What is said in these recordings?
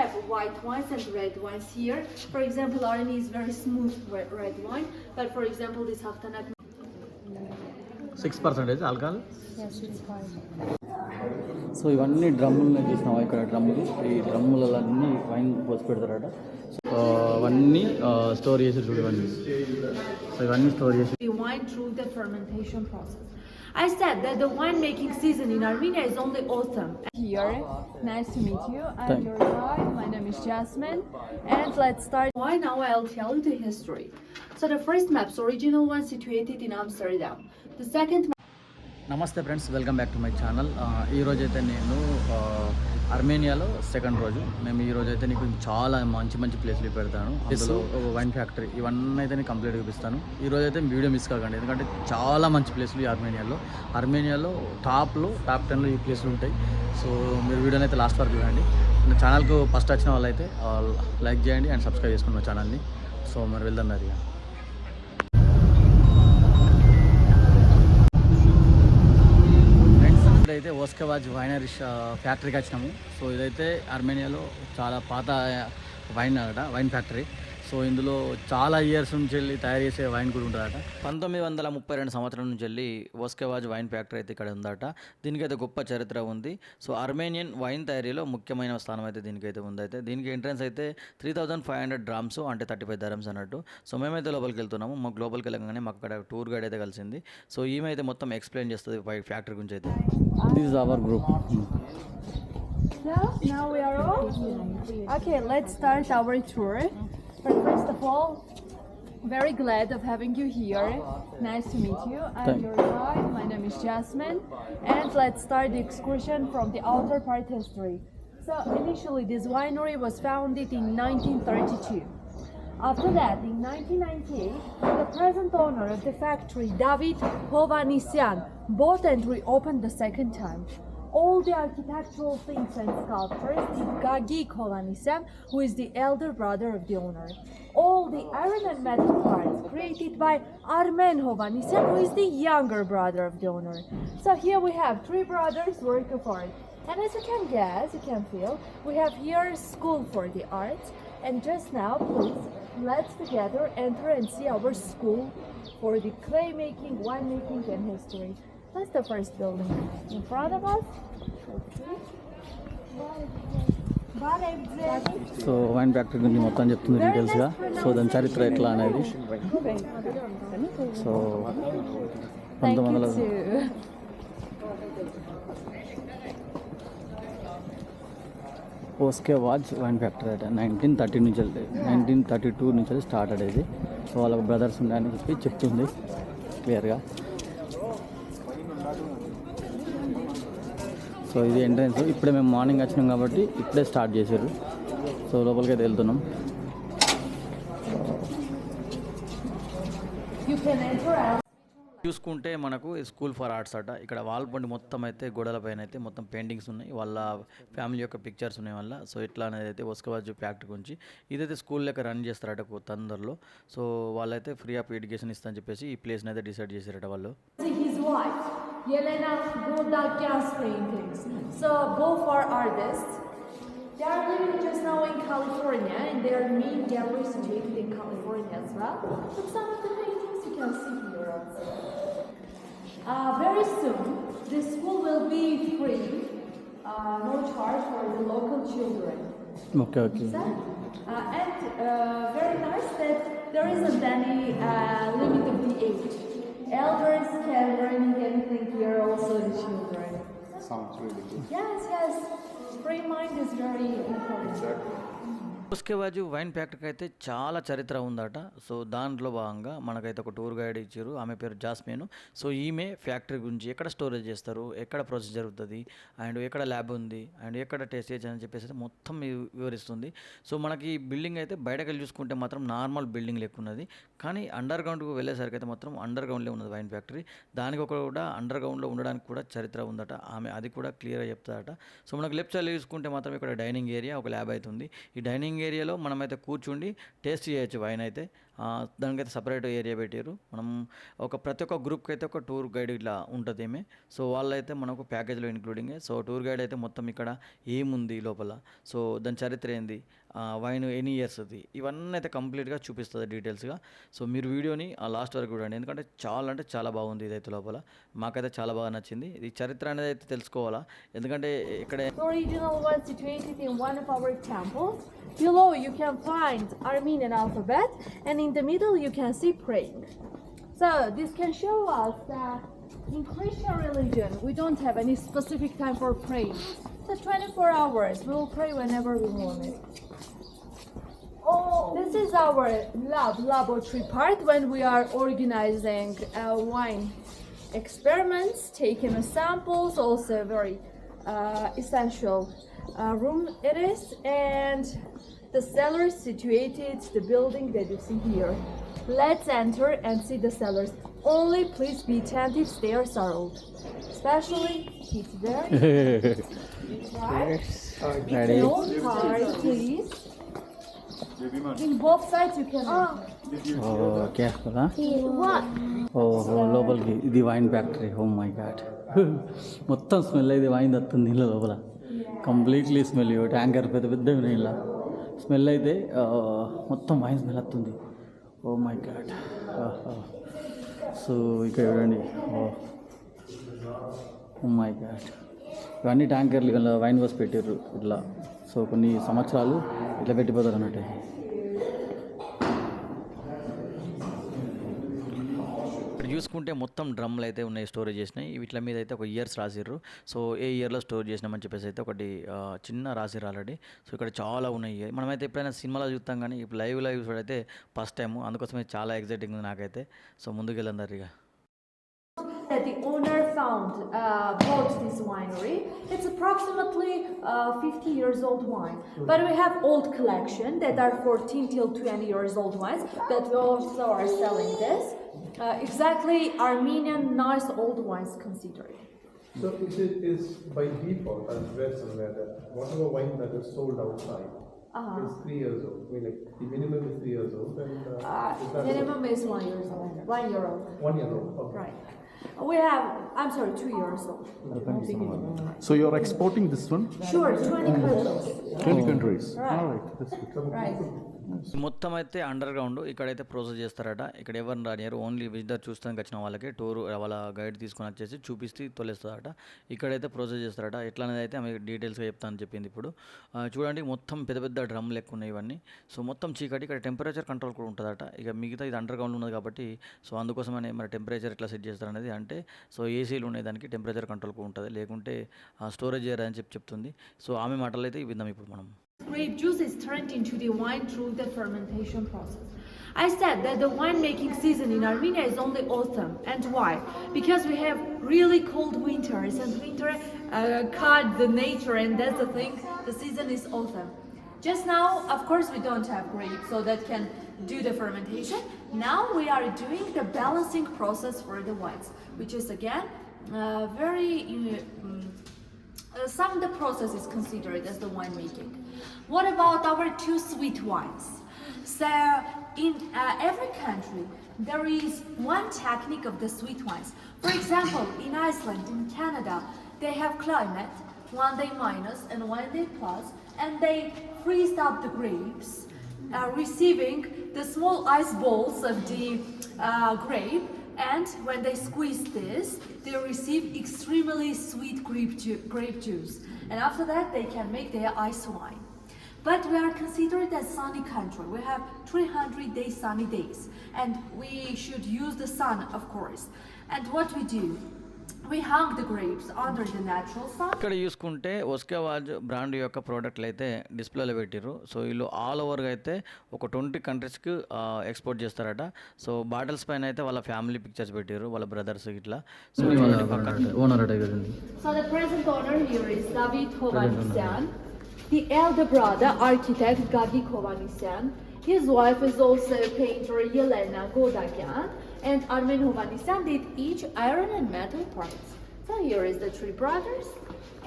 have white wines and red wines here. For example, Arani is very smooth red wine, but for example, this Haftanak 6% alcohol. yes, it's fine. So ఇవన్నీ డ్రమ్ములు చూసినావా ఇక్కడ డ్రమ్ములు, ఈ డ్రమ్ములలో అన్నీ wine పోసి పెడతారట. So అవన్నీ స్టోర్ చేసి చూడు ఇవన్నీ. సో ఇవన్నీ స్టోర్ చేసి The wine through the fermentation process. I said that the winemaking season in Armenia is only autumn. Here, nice to meet you. I'm your guide. My name is Jasmine, and let's start. Why now I'll tell you the history. So the first maps, original one situated in Amsterdam. The second map. నమస్తే friends, welcome back to my channel. ఈరోజు అయితే నేను అర్మేనియాలో second రోజు. మేము ఈరోజు అయితే నీకు చాలా మంచి మంచి ప్లేస్లు పెడతాను. అందులో వైన్ ఫ్యాక్టరీ ఇవన్నీ అయితే నేను కంప్లీట్ చూపిస్తాను. ఈరోజు అయితే వీడియో మిస్ కాకండి, ఎందుకంటే చాలా మంచి ప్లేస్లు ఈ అర్మేనియాలో టాప్ 10లో ఈ ప్లేస్లు ఉంటాయి. సో మీరు వీడియోని అయితే లాస్ట్ వరకు చూడండి. నా ఛానల్కు ఫస్ట్ వచ్చిన వాళ్ళైతే లైక్ చేయండి అండ్ సబ్స్క్రైబ్ చేసుకోండి మా ఛానల్ని. సో మరి వెళ్దాం మరి. ఇప్పుడైతే ఓస్కేవాజ్ వైనరీ ఫ్యాక్టరీకి వచ్చినాము. సో ఇదైతే అర్మేనియాలో చాలా పాత వైన్ ఫ్యాక్టరీ. సో ఇందులో చాలా ఇయర్స్ నుంచి వెళ్ళి తయారు చేసే వైన్ కూడా ఉంటుందట. 1932 సంవత్సరం నుంచి వెళ్ళి ఓస్కేవాజ్ వైన్ ఫ్యాక్టరీ అయితే ఇక్కడ ఉందట. దీనికైతే గొప్ప చరిత్ర ఉంది. సో అర్మేనియన్ వైన్ తయారీలో ముఖ్యమైన స్థానం అయితే దీనికైతే ఉందైతే. దీనికి ఎంట్రన్స్ అయితే 3500 డ్రామ్స్, అంటే 35 dirhams అన్నట్టు. సో మేమైతే లోపలికి వెళ్తున్నాము. మాకు లోపలికి వెళ్ళగానే మాకు అక్కడ టూర్ గైడ్ అయితే కలిసింది. సో ఈమె అయితే మొత్తం ఎక్స్ప్లెయిన్ చేస్తుంది ఫ్యాక్టరీ గురించి అయితే. This is our group. Now we are all okay. Let's start our tour. But first of all, very glad of having you here. Nice to meet you. I'm your guide. My name is Jasmine, and let's start the excursion from the outer part history. So initially, this winery was founded in 1932. After that, in 1998, the present owner of the factory, David Hovhannisyan, bought and reopened the second time. All the architectural things and sculptures did Gagik Hovhannisyan, who is the elder brother of the owner. All the iron and metal parts created by Armen Hovhannisyan, who is the younger brother of the owner. So here we have three brothers work of art. And as you can guess, you can feel, we have here school for the arts. And just now, please, let's together enter and see our school for the clay making, wine making and history. That's the first building in front of us. So wine factory గురించి మొత్తం చెప్తుంది డీటెయిల్స్గా. So దాని చరిత్ర ఎట్లా అనేది. So 1900 ఓస్కేవాజ్ wine factory అంటే 1932 నుంచి start అయ్యేది. సో వాళ్ళ బ్రదర్స్ ఉన్నాయని చెప్తుంది క్లియర్గా. సో ఇది ఎంట్రన్స్. ఇప్పుడే మేము మార్నింగ్ వచ్చినాం కాబట్టి ఇప్పుడే స్టార్ట్ చేశారు. సో లోపలికి అయితే వెళ్తున్నాం. చూసుకుంటే మనకు స్కూల్ ఫర్ ఆర్ట్స్ అట. ఇక్కడ వాల్ పండి మొత్తం అయితే గోడల పైన అయితే మొత్తం పెయింటింగ్స్ ఉన్నాయి, వాళ్ళ ఫ్యామిలీ యొక్క పిక్చర్స్ ఉన్నాయి వాళ్ళ. సో ఇట్లా అనేది అయితే ఓస్కేవాజ్ ఫ్యాక్టరీ గురించి. ఇదైతే స్కూల్ లెక్క రన్ చేస్తారట తొందరలో. సో వాళ్ళైతే ఫ్రీ ఆఫ్ ఎడ్యుకేషన్ ఇస్తా అని చెప్పేసి ఈ ప్లేస్ని అయితే డిసైడ్ చేశారట వాళ్ళు. Yelena Godakyan's paintings. So both are artists. They are living just now in California, and their main gallery is situated in California as well. But some of the paintings you can see here also. Very soon, this school will be free, no charge for the local children. Okay. And very nice that there isn't any limit of the age. Elders can learn anything here, also the children. Sounds really good. Yes. Free mind is very important. Exactly. ఓస్కేవాజ్ wine ఫ్యాక్టరీకి అయితే చాలా చరిత్ర ఉందట. So దాంట్లో భాగంగా మనకైతే ఒక టూర్ గైడ్ ఇచ్చారు. ఆమె పేరు జాస్మిన్. సో ఈమె ఫ్యాక్టరీ గురించి, ఎక్కడ స్టోరేజ్ చేస్తారు, ఎక్కడ ప్రాసెస్ జరుగుతుంది, అండ్ ఎక్కడ ల్యాబ్ ఉంది, అండ్ ఎక్కడ టెస్ట్ చేయొచ్చు అని చెప్పేసి మొత్తం వివరిస్తుంది. సో మనకి బిల్డింగ్ అయితే బయటకు వెళ్ళి చూసుకుంటే మాత్రం నార్మల్ బిల్డింగ్ లెక్క ఉన్నది. కానీ అండర్ గ్రౌండ్కి వెళ్ళేసరికి అయితే మాత్రం అండర్ గ్రౌండ్లో ఉన్నది వైన్ ఫ్యాక్టరీ. దానికి కూడా అండర్ గ్రౌండ్లో ఉండడానికి కూడా చరిత్ర ఉందట. ఆమె అది కూడా క్లియర్గా చెప్తాదట. సో మనకు లెఫ్ట్ సైడ్లో చూసుకుంటే మాత్రం ఇక్కడ డైనింగ్ ఏరియా, ఒక ల్యాబ్ అవుతుంది. ఈ డైనింగ్ ఏరియాలో మనమైతే కూర్చుండి టేస్ట్ చేయొచ్చు వైన్ అయితే. దానికైతే సపరేట్ ఏరియా పెట్టారు. మనం ప్రతి ఒక్క గ్రూప్కి అయితే ఒక టూర్ గైడ్ ఇట్లా ఉంటుంది ఏమే. సో వాళ్ళైతే మనకు ప్యాకేజ్లో ఇంక్లూడింగ్. సో టూర్ గైడ్ అయితే మొత్తం ఇక్కడ ఏముంది లోపల, సో దాని చరిత్ర ఏంది, వైన్ ఎన్ని ఇయర్స్ అది, ఇవన్నీ అయితే కంప్లీట్గా చూపిస్తుంది డీటెయిల్స్గా. సో మీరు వీడియోని లాస్ట్ వరకు చూడండి, ఎందుకంటే చాలా బాగుంది ఇదైతే లోపల. మాకైతే చాలా బాగా నచ్చింది. ఇది చరిత్ర అనేది అయితే తెలుసుకోవాలా, ఎందుకంటే ఇక్కడ The original one situated in one of our temples. Below you can find Armenian alphabet, and in the middle you can see praying. So this can show us that in Christian religion we don't have any specific time for praying. So 24 hours we will pray whenever we want it. This is our laboratory part when we are organizing wine experiments, taking samples, also very essential room it is, and the cellar is situated the building that you see here. Let's enter and see the cellars. Only please be attentive, stairs are old, especially it's very right. Ready? Don't hide, please. In both sides you can okay కదా. ఓహో లోపలికి ఇది wine factory. Oh my God, మొత్తం smell అయితే wine వస్తుంది నీళ్ళ లోపల. Completely smell. Tanker పెద్ద నీళ్ళ స్మెల్ అయితే మొత్తం వైన్ స్మెల్ వస్తుంది. ఓ మై గాడ్. సో ఇక్కడ చూడండి. ఓ మై గాడ్, ఇవన్నీ ట్యాంకర్లు ఇలా వైన్ బస్ పెట్టారు ఇట్లా. సో కొన్ని సంవత్సరాలు ఇట్లా పెట్టిపోతారు అన్నట్టు. ఇక్కడ చూసుకుంటే మొత్తం డ్రమ్లు అయితే ఉన్నాయి, స్టోరేజ్ చేసినాయి. వీటి మీద అయితే ఒక ఇయర్స్ రాసిర్రు. సో ఏ ఇయర్లో స్టోర్ చేసినామని చెప్పేసి అయితే ఒకటి చిన్న రాసిర్రు ఆల్రెడీ. సో ఇక్కడ చాలా ఉన్నాయి. మనమైతే ఎప్పుడైనా సినిమాలో చూస్తాం, కానీ ఇప్పుడు లైవ్ చూడైతే ఫస్ట్ టైం. అందుకోసమే చాలా ఎగ్జైటింగ్ ఉంది నాకైతే. సో ముందుకు వెళ్ళందరు ఇక. that the owner bought this winery. It's approximately 50 years old wine, but we have old collection that are 14 till 20 years old wines that we also are selling this. Exactly Armenian nice old wines considered. So it is by default, I've read somewhere that whatever wine that is sold outside is 3 years old. I mean, like the minimum is 3 years old, and is that minimum is 1 year old. 1 year old. 1 year old. Okay. Right. We have, I'm sorry, 2 years old. So you're exporting this one? Sure, 20 countries. 20 countries. Right. All right. That's good. Right. మొత్తం అయితే under ground ఇక్కడైతే process చేస్తారట. ఇక్కడ ఎవరిని రానియరు, only visitor చూస్తానికి వచ్చిన వాళ్ళకి tour వాళ్ళ గైడ్ తీసుకొని వచ్చేసి చూపిస్తే తోలేస్తారట. ఇక్కడైతే ప్రాసెస్ చేస్తారట. ఎట్లా అనేది అయితే ఆమె డీటెయిల్స్గా చెప్తానని చెప్పింది. ఇప్పుడు చూడండి, మొత్తం పెద్ద డ్రమ్ లెక్క ఉన్నాయి ఇవన్నీ. సో మొత్తం చీకటి. ఇక్కడ టెంపరేచర్ కంట్రోల్ కూడా ఉంటుందట. ఇక మిగతా ఇది అండర్ గ్రౌండ్ ఉన్నది కాబట్టి, సో అందుకోసమనే మరి టెంపరేచర్ ఎట్లా సెట్ చేస్తారనేది, అంటే సో ఏసీలు ఉన్నాయి దానికి, టెంపరేచర్ కంట్రోల్ కూడా ఉంటుంది, లేకుంటే స్టోరేజ్ చేయరని చెప్తుంది. సో ఆమె మాటలు అయితే విందాం ఇప్పుడు మనం. Grape juice is turned into the wine through the fermentation process. I said that the winemaking season in Armenia is only autumn. And why? Because we have really cold winters, and winter cut the nature, and that's the thing, the season is autumn. Just now, of course, we don't have grapes, so that can do the fermentation. Now we are doing the balancing process for the wines, which is again very some of the process is considered as the winemaking. What about our 2 sweet wines? So in every country there is one technique of the sweet wines. For example, in Iceland, in Canada, they have climate, 1 day minus and 1 day plus, and they freeze up the grapes, receiving the small ice balls of the grape. And when they squeeze this, they receive extremely sweet grape juice. And after that, they can make their ice wine. But we are considered a sunny country. We have 300 days sunny days. And we should use the sun, of course. And what we do? We hung the grapes under the natural sun. ఇక్కడ చూసుకుంటే ఒస్కేవాజ్ brand యొక్క ప్రోడక్ట్లు అయితే డిస్ప్లేలో పెట్టారు. So వీళ్ళు all ఓవర్గా అయితే ఒక 20 కంట్రీస్కి ఎక్స్పోర్ట్ చేస్తారట. సో బాటిల్స్ పైన అయితే వాళ్ళ ఫ్యామిలీ పిక్చర్స్ పెట్టారు, వాళ్ళ బ్రదర్స్ ఇట్లా. సో ఓనర్ అట కదండి. So the present owner here is David Hovanesyan. The elder brother, architect Gagi Hovanesyan. His wife is also painter Yelena Godakyan, and Armen Hovanesyan did each iron and metal parts. So here is the 3 brothers,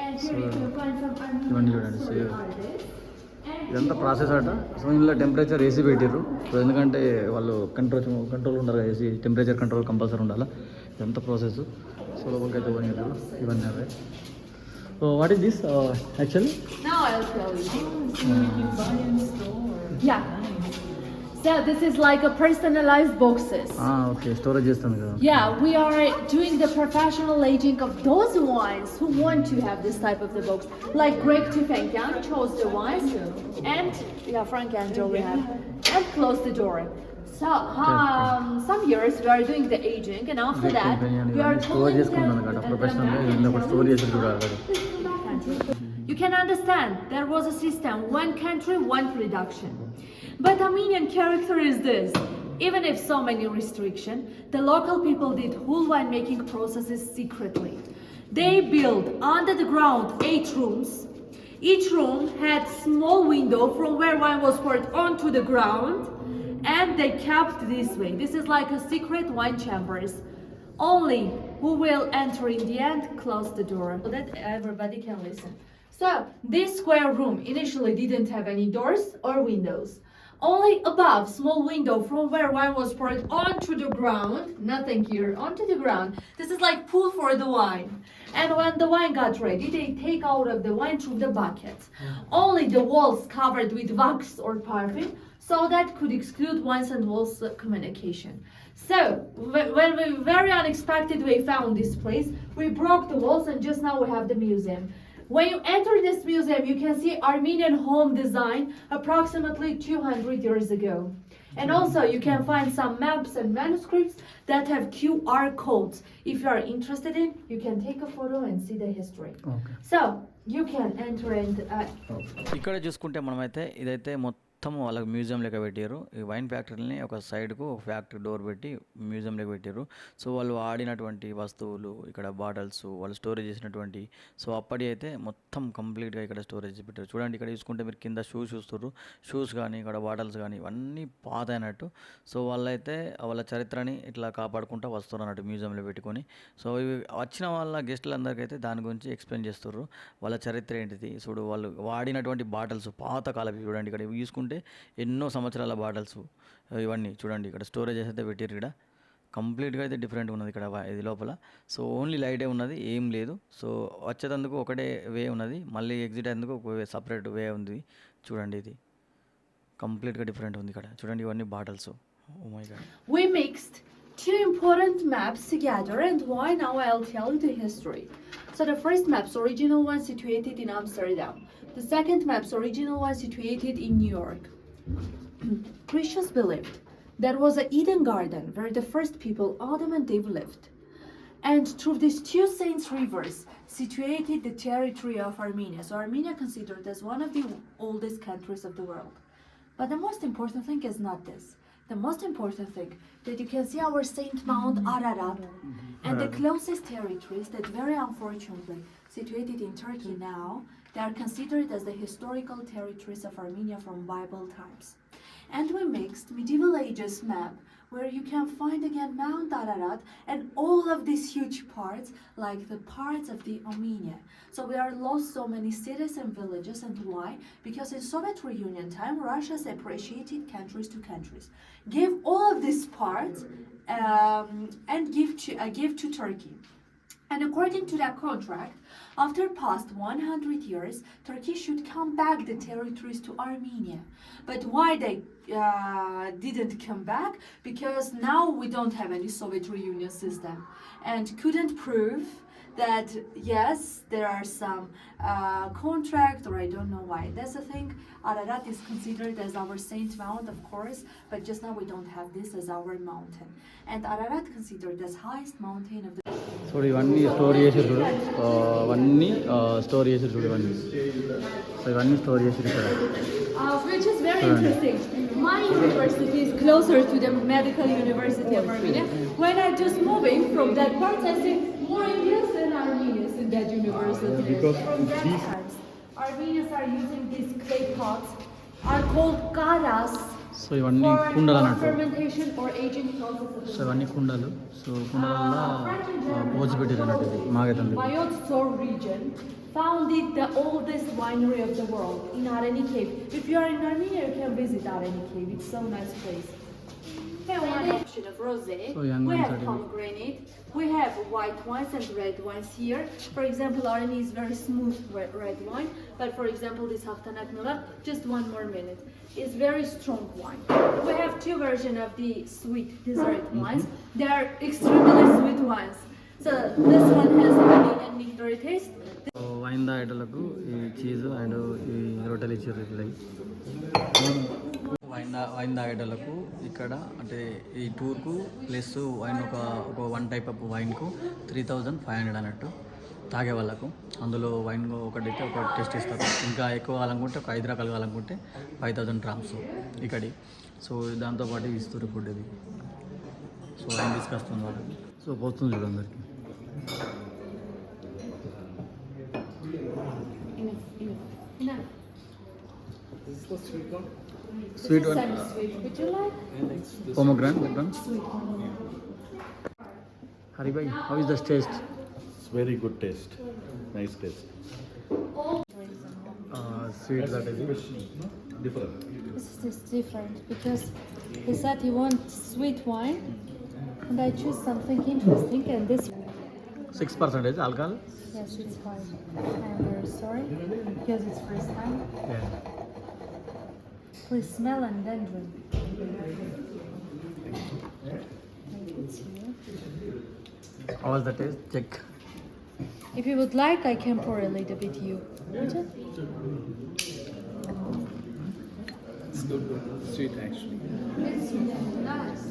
and here you can find some Armenian artists. And ఇదంతా process అట. So ఇందులో temperature AC పెట్టారు. So ఎందుకంటే వాళ్ళు control ఉండరు, AC temperature control compulsory ఉండాలి. ఇదంతా process. So లోపలికి అయితే పోయినారు ఇవన్నీ అవే. So what is this actually? Now I'll tell you. Yeah. So this is like a personalized boxes. Okay, storage చేస్తాను కదా. Yeah, we are doing the professional aging of those wines who want to have this type of the box. Like Greg Tufenkian chose the wines, and Frank and Joe we have, and close the door. So some years we are doing the aging, and after that we are store pulling చేసుకుంటాను కదా them. ప్రొఫెషనల్గా. ఇందులో store చేసి చూడాలి. You can understand there was a system, one country, one production. But Armenian character is this. Even if so many restrictions, the local people did whole winemaking processes secretly. They built under the ground 8 rooms. Each room had small window from where wine was poured onto the ground, and they kept this way. This is like a secret wine chambers. Only who will enter in the end close the door so that everybody can listen. So this square room initially didn't have any doors or windows. Only above small window from where wine was poured onto the ground, nothing here, onto the ground. This is like pool for the wine. And when the wine got ready, they take out of the wine through the buckets. Only the walls covered with wax or parfum, so that could exclude wines and walls communication. So when we very unexpected we found this place, we broke the walls and just now we have the museum. When you enter this museum, you can see Armenian home design approximately 200 years ago. And also you can find some maps and manuscripts that have QR codes. If you are interested in, you can take a photo and see the history. Okay. So you can enter and ఇక్కడ చూసుకుంటే మనమైతే ఇదైతే మొత్తం వాళ్ళకి museum లెక్క పెట్టారు. ఈ wine ఫ్యాక్టరీని ఒక సైడ్కు ఒక ఫ్యాక్టరీ డోర్ పెట్టి మ్యూజియం లెక్క పెట్టారు. సో వాళ్ళు ఆడినటువంటి వస్తువులు, ఇక్కడ బాటిల్స్, వాళ్ళు స్టోరేజ్ చేసినటువంటి, సో అప్పటి అయితే మొత్తం కంప్లీట్గా ఇక్కడ స్టోరేజ్ పెట్టారు. చూడండి, ఇక్కడ చూసుకుంటే మీరు కింద షూస్ చూస్తారు. షూస్ కానీ ఇక్కడ బాటిల్స్ కానీ ఇవన్నీ పాత అయినట్టు. సో వాళ్ళైతే వాళ్ళ చరిత్రని ఇట్లా కాపాడుకుంటూ వస్తారు అన్నట్టు మ్యూజియంలో పెట్టుకొని. సో ఇవి వచ్చిన వాళ్ళ గెస్టులందరికీ అయితే దాని గురించి ఎక్స్ప్లెయిన్ చేస్తారు, వాళ్ళ చరిత్ర ఏంటిది. చూడు, వాళ్ళు వాడినటువంటి బాటిల్స్ పాత కాలవి. చూడండి, ఇక్కడ ఇవి చూసుకుంటే ఎన్నో సంవత్సరాల బాటిల్స్ ఇవన్నీ చూడండి. ఇక్కడ స్టోరేజ్ అయితే పెట్టారు. ఇక్కడ కంప్లీట్గా అయితే డిఫరెంట్ ఉన్నది ఇక్కడ ఇది లోపల. సో ఓన్లీ లైటే ఉన్నది, ఏం లేదు. సో వచ్చేటందుకు ఒకటే వే ఉన్నది, మళ్ళీ ఎగ్జిట్ అయ్యేందుకు ఒక సపరేట్ వే ఉంది. చూడండి, ఇది కంప్లీట్గా డిఫరెంట్ ఉంది. ఇక్కడ చూడండి, ఇవన్నీ bottles. Oh my god. we mixed 2 important maps together, and why now I'll tell you the history. So the first map's original one situated in Amsterdam. The second map's original one situated in New York. Christians believed there was an Eden garden where the first people, Adam and Eve, lived. And through these 2 saints rivers situated the territory of Armenia. So Armenia considered as one of the oldest countries of the world. But the most important thing is not this. The most important thing that you can see our Saint Mount Ararat and the closest territories that very unfortunately situated in Turkey now, they are considered as the historical territories of Armenia from Bible times. And we mixed medieval ages map where you can find again Mount Ararat and all of these huge parts like the parts of the Armenia. So we are lost so many cities and villages, and why? Because in Soviet reunion time, Russia separated countries to countries, gave all of these parts and give to Turkey. And according to that contract, after past 100 years, Turkey should come back the territories to Armenia. But why they didn't come back? Because now we don't have any Soviet reunion system and couldn't prove that yes, there are some contract, or I don't know why. That's the thing. Ararat is considered as our Saint Mount, of course, but just now we don't have this as our mountain. And Ararat considered as highest mountain of the. So ఇవన్నీ store చేసి చూడు, అవన్నీ store చేసి చూడు ఇవన్నీ. So ఇవన్నీ store చేసి ఇక్కడ. Which is very interesting. My university is closer to the Medical University of Armenia. When I'm just moving from that part, I see more Indians than Armenians in that university. Because from that these- times, Armenians are using these clay pots, are called karas, so ఇవన్నీ for కుండలు అన్నట్టు. fermentation or aging processes. So ఇవన్నీ కుండలు. So కుండల పోసి పెట్టారు అన్నట్టు. ఇది మాగైతుంది. Mayot Tor region founded the oldest winery of the world in Areni Cave. If you are in Armenia, you can visit Areni Cave. It's so nice place. We have one option of rosé. So young We wines have are pomegranate. We have white wines and red wines here. For example, Areni is very smooth red wine. But for example, this Haftanak Nura, just one more minute, is very strong wine. We have two versions of the sweet dessert wines. They are extremely sweet wines. So this one has honey and nectar taste. Wine తాగేటోళ్ళకు ఈ cheese and ఈ రొట్టెలు ఇచ్చారు ఇట్లా wine తాగేటోళ్ళకు ఇక్కడ అంటే ఈ టూర్కు plus wine ఒక వన్ టైప్ ఆఫ్ వైన్కు 3,500 అన్నట్టు తాగే వాళ్ళకు. అందులో వైన్ ఒకటైతే ఒక టెస్ట్ ఇస్తారు. ఇంకా ఎక్కువ కావాలనుకుంటే ఒక 5 రకాలు కావాలనుకుంటే 5,000 గ్రామ్స్ ఇక్కడి. సో దాంతోపాటు ఇస్తారు ఫుడ్ ఇది. సో వైన్ తీసుకొస్తుంది వాళ్ళకి. సో పోతుంది చూడు అందరికి. Enough. Sweet one. Semi-sweet. Would you like? Pomegranate one. Sweet one. Hari bhai, how is the taste? It's very good taste. Nice taste. Sweet that is. Different. This is different because he said he wants sweet wine, and I choose something interesting. And this, 6% alcohol. yes, it's fine. I'm very sorry because it's first time. Yeah. Please smell and then drink. It's here. How was the taste? Check. If you would like, I can pour a little bit you. Would you? It's good, sweet actually. It's nice.